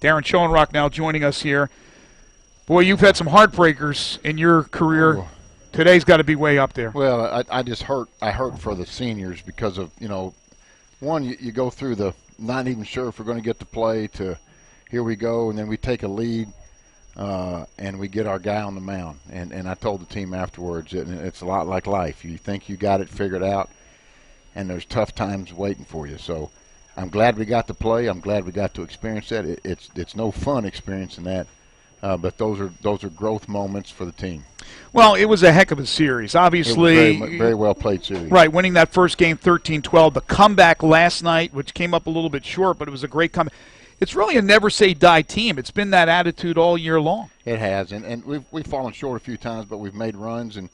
Darren Schoenrock now joining us here. Boy, you've had some heartbreakers in your career. Oh. Today's got to be way up there. Well, I just hurt. I hurt for the seniors because of, one, you go through the not even sure if we're going to get to play to here we go, and then we take a lead and we get our guy on the mound. And I told the team afterwards, it's a lot like life. You think you got it figured out, and there's tough times waiting for you. So I'm glad we got to play. I'm glad we got to experience that. It's no fun experiencing that, but those are growth moments for the team. Well, it was a heck of a series. Obviously, it was very well played series. Right, winning that first game 13-12. The comeback last night, which came up a little bit short, but it was a great comeback. It's really a never-say-die team. It's been that attitude all year long. It has, and we've fallen short a few times, but we've made runs, and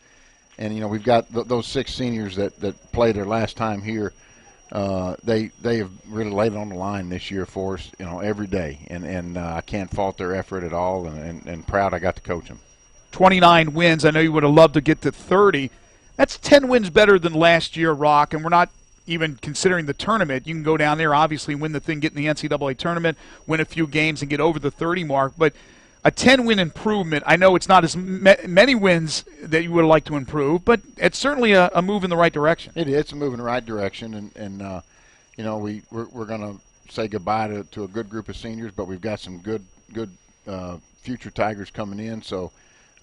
we've got those 6 seniors that played their last time here. They have really laid it on the line this year for us, every day, and I can't fault their effort at all, and proud I got to coach them. 29 wins. I know you would have loved to get to 30. That's 10 wins better than last year, Rock, and we're not even considering the tournament. You can go down there, obviously win the thing, get in the NCAA tournament, win a few games, and get over the 30 mark. But a 10-win improvement, I know it's not as many wins that you would like to improve, but it's certainly a move in the right direction. It is. It's a move in the right direction, and we're going to say goodbye to a good group of seniors, but we've got some good future Tigers coming in, so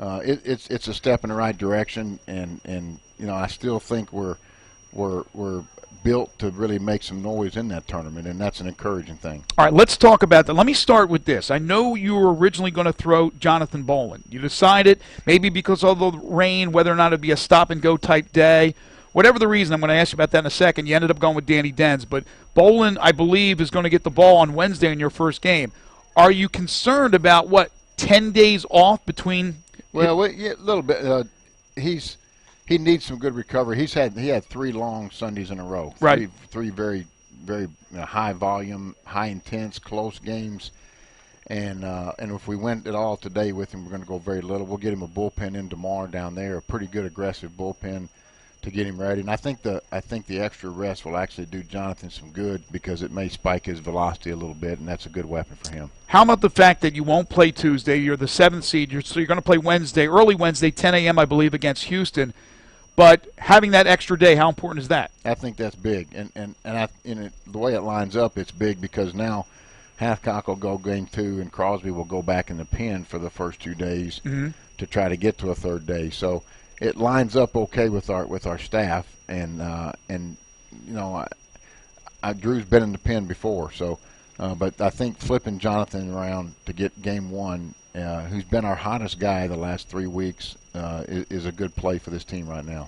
it's a step in the right direction, and I still think we're built to really make some noise in that tournament, and that's an encouraging thing. All right, let's talk about that. Let me start with this. I know you were originally going to throw Jonathan Bolin. You decided, maybe because of the rain, whether or not it would be a stop-and-go type day. Whatever the reason, I'm going to ask you about that in a second. You ended up going with Danny Denz, but Bolin, I believe, is going to get the ball on Wednesday in your first game. Are you concerned about, 10 days off between? Well, yeah, a little bit. He needs some good recovery. He had 3 long Sundays in a row. Right. Three very, very high volume, high intense, close games. And if we went at all today with him, we're going to go very little. We'll get him a bullpen in tomorrow down there, a pretty good aggressive bullpen to get him ready. And I think the extra rest will actually do Jonathan some good because it may spike his velocity a little bit, and that's a good weapon for him. How about the fact that you won't play Tuesday? You're the 7th seed, so you're going to play Wednesday, early Wednesday, 10 a.m., I believe, against Houston. But having that extra day, how important is that? I think that's big, and the way it lines up, it's big because now Hathcock will go game 2, and Crosby will go back in the pen for the first 2 days to try to get to a 3rd day. So it lines up okay with our staff, and Drew's been in the pen before, so but I think flipping Jonathan around to get game 1, who's been our hottest guy the last 3 weeks, is a good play for this team right now.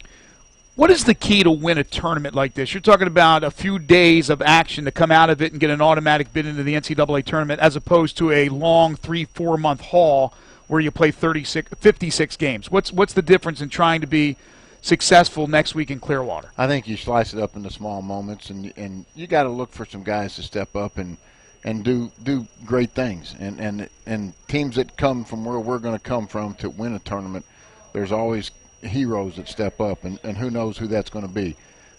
What is the key to win a tournament like this? You're talking about a few days of action to come out of it and get an automatic bid into the NCAA tournament as opposed to a long 3-4 month haul where you play 56 games. What's the difference in trying to be successful next week in Clearwater? I think you slice it up into small moments, and you got to look for some guys to step up and do great things. And teams that come from where we're going to come from to win a tournament, there's always heroes that step up, and who knows who that's going to be.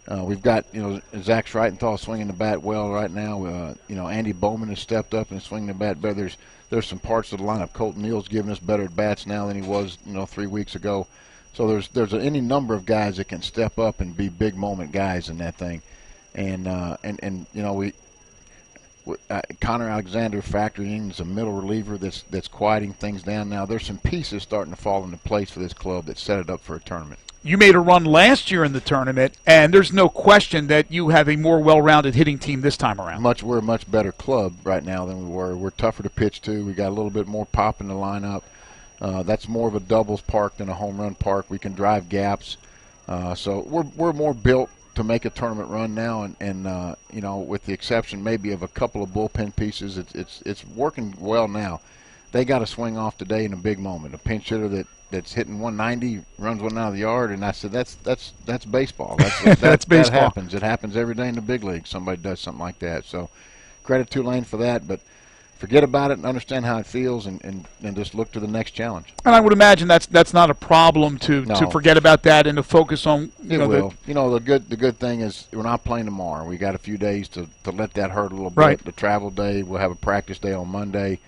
We've got, Zach Schreitenthal swinging the bat well right now. Andy Bowman has stepped up and is swinging the bat better. There's some parts of the lineup. Colton Neal's giving us better at bats now than he was, 3 weeks ago. So there's any number of guys that can step up and be big moment guys in that thing. And Connor Alexander factoring in as a middle reliever that's quieting things down now. There's some pieces starting to fall into place for this club that set it up for a tournament. You made a run last year in the tournament, and there's no question that you have a more well-rounded hitting team this time around. We're a much better club right now than we were. We're tougher to pitch to. We got a little bit more pop in the lineup. That's more of a doubles park than a home run park. We can drive gaps. So we're more built to make a tournament run now, and with the exception maybe of a couple of bullpen pieces, it's working well now. They got to swing off today in a big moment. A pinch hitter that's hitting 190 runs one out of the yard, and I said that's baseball. That's baseball. That happens. It happens every day in the big league. Somebody does something like that. So credit Tulane for that, but forget about it and understand how it feels, and just look to the next challenge. And I would imagine that's not a problem to No. forget about that and to focus on It will. The good thing is we're not playing tomorrow. We got a few days to let that hurt a little bit. Right. The travel day, we'll have a practice day on Monday.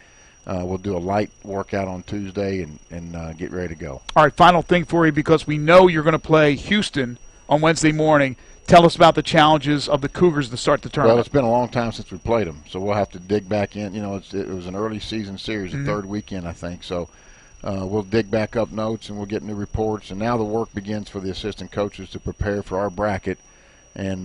We'll do a light workout on Tuesday and get ready to go. All right, final thing for you, because we know you're going to play Houston on Wednesday morning. Tell us about the challenges of the Cougars to start the tournament. Well, it's been a long time since we played them, so we'll have to dig back in. It was an early season series, the third weekend, I think. So we'll dig back up notes and we'll get new reports. And now the work begins for the assistant coaches to prepare for our bracket and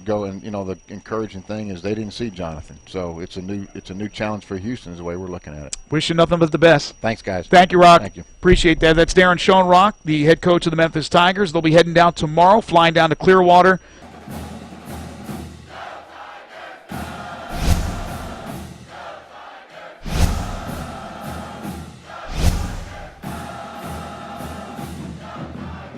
go. And the encouraging thing is they didn't see Jonathan, so it's a new challenge for Houston is the way we're looking at it. Wish you nothing but the best. Thanks, guys. Thank you, Rock. Thank you. Appreciate that. That's Darren Schoenrock, the head coach of the Memphis Tigers. They'll be heading down tomorrow, flying down to Clearwater